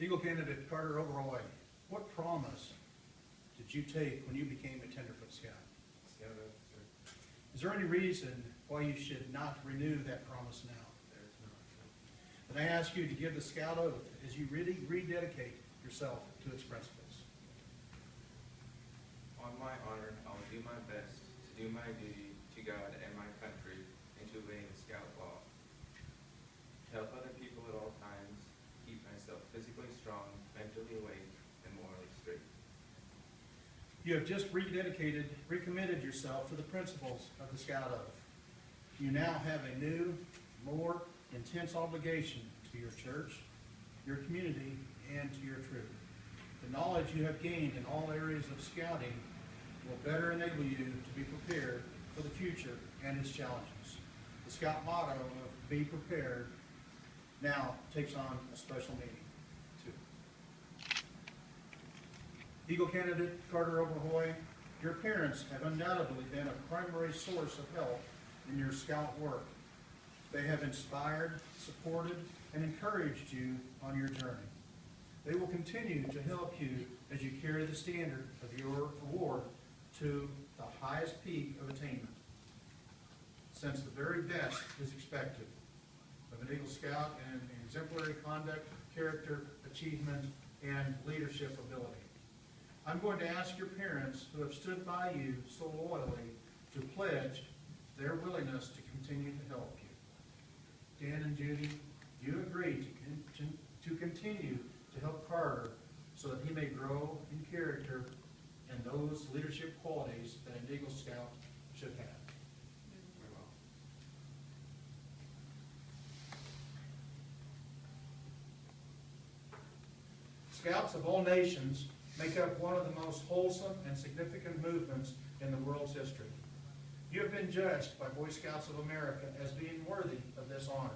Eagle candidate Carter Overhoy, what promise did you take when you became a Tenderfoot Scout? Scout officer. Is there any reason why you should not renew that promise now? There's not. And I ask you to give the Scout oath as you really rededicate yourself to its principles. On my honor, I will do my best to do my duty to God and my country and to obey the Scout law. To help other people at all times, keep myself physically strong, mentally awake, and morally straight. You have just recommitted yourself to the principles of the Scout Oath. You now have a new, more intense obligation to your church, your community, and to your troop. The knowledge you have gained in all areas of scouting will better enable you to be prepared for the future and its challenges. The Scout motto of "Be Prepared" now takes on a special meaning, too. Eagle candidate Carter Overhoy, your parents have undoubtedly been a primary source of help in your Scout work. They have inspired, supported, and encouraged you on your journey. They will continue to help you as you carry the standard of your award to the highest peak of attainment, since the very best is expected of an Eagle Scout in exemplary conduct, character, achievement, and leadership ability. I'm going to ask your parents who have stood by you so loyally to pledge their willingness to continue to help you. Dan and Judy, do you agree to continue to help Carter so that he may grow in character and those leadership qualities that an Eagle Scout should have? We will. Scouts of all nations make up one of the most wholesome and significant movements in the world's history. You have been judged by Boy Scouts of America as being worthy of this honor.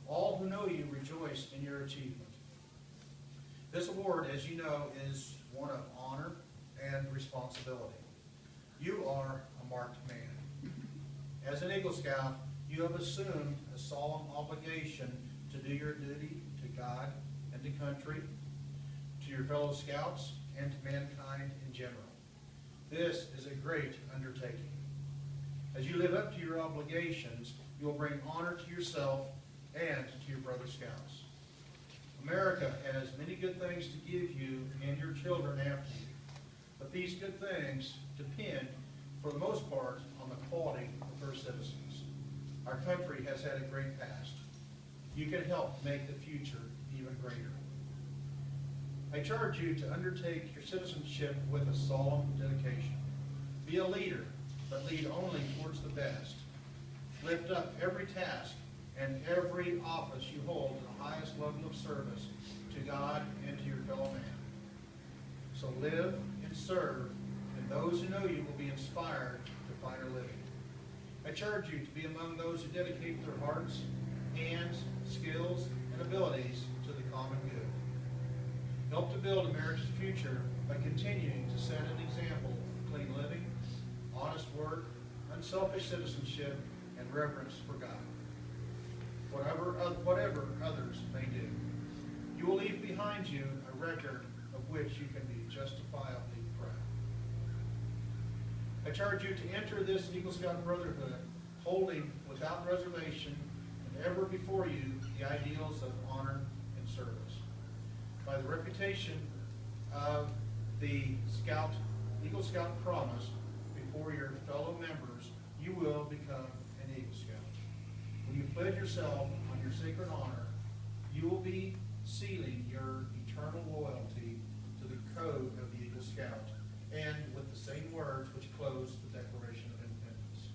All who know you rejoice in your achievement. This award, as you know, is one of honor and responsibility. You are a marked man. As an Eagle Scout, you have assumed a solemn obligation to do your duty to God and to country, to your fellow Scouts, and to mankind in general. This is a great undertaking. As you live up to your obligations, you will bring honor to yourself and to your brother Scouts. America has many good things to give you and your children after you, but these good things depend, for the most part, on the quality of her citizens. Our country has had a great past. You can help make the future even greater. I charge you to undertake your citizenship with a solemn dedication. Be a leader, but lead only towards the best. Lift up every task and every office you hold to the highest level of service to God and to your fellow man. So live and serve, and those who know you will be inspired to finer living. I charge you to be among those who dedicate their hearts, hands, skills, and abilities to the common good. Help to build America's future by continuing to set an example of clean living, honest work, unselfish citizenship, and reverence for God. Whatever others may do, you will leave behind you a record of which you can be justifiably proud. I charge you to enter this Eagle Scout Brotherhood holding without reservation and ever before you the ideals of honor and service. By the reputation of the Eagle Scout promise before your fellow members, you will become an Eagle Scout. When you pledge yourself on your sacred honor, you will be sealing your eternal loyalty to the code of the Eagle Scout and with the same words which close the Declaration of Independence.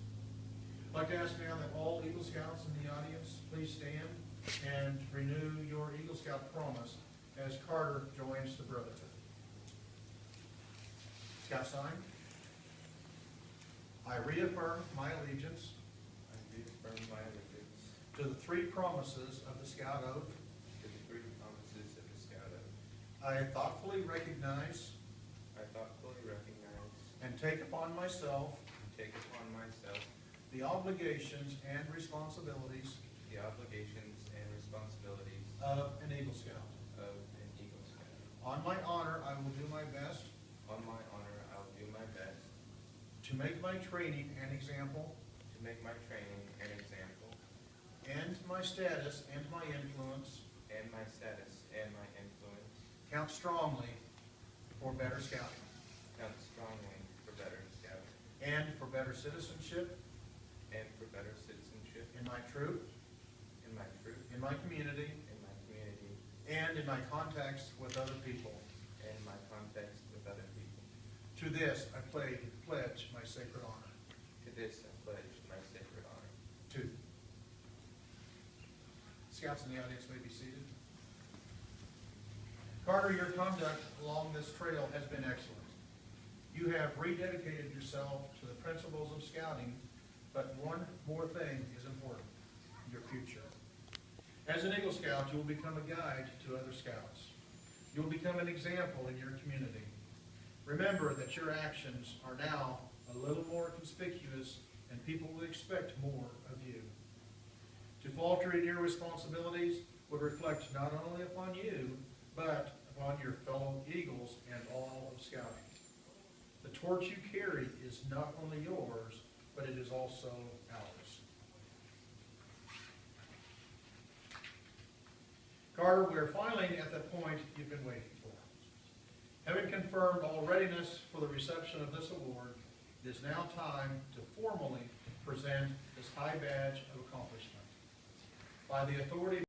I'd like to ask now that all Eagle Scouts in the audience please stand and renew your Eagle Scout promise as Carter joins the Brotherhood. Scout sign. I reaffirm my allegiance I reaffirm my allegiance to the three promises of the Scout Oath. to the three promises of the Scout Oath. I thoughtfully recognize I thoughtfully recognize and take upon myself and take upon myself the obligations and responsibilities the obligations and responsibilities of an Eagle Scout. of an Eagle to make my training an example, to make my training an example, and my status and my influence and my status and my influence count strongly for better scouting count strongly for better scouting and for better citizenship and for better citizenship in my troop, in my troop, in my community, in my community, and in my contacts with other people. and my context with other people. To this I pledge my sacred honor. To this I pledge my sacred honor. Two. Scouts in the audience may be seated. Carter, your conduct along this trail has been excellent. You have rededicated yourself to the principles of scouting, but one more thing is important, your future. As an Eagle Scout, you will become a guide to other scouts. You will become an example in your community. Remember that your actions are now a little more conspicuous, and people will expect more of you. To falter in your responsibilities would reflect not only upon you, but upon your fellow Eagles and all of Scouting. The torch you carry is not only yours, but it is also ours. Carter, we're finally at the point you've been waiting for. Having confirmed all readiness for the reception of this award, it is now time to formally present this high badge of accomplishment. By the authority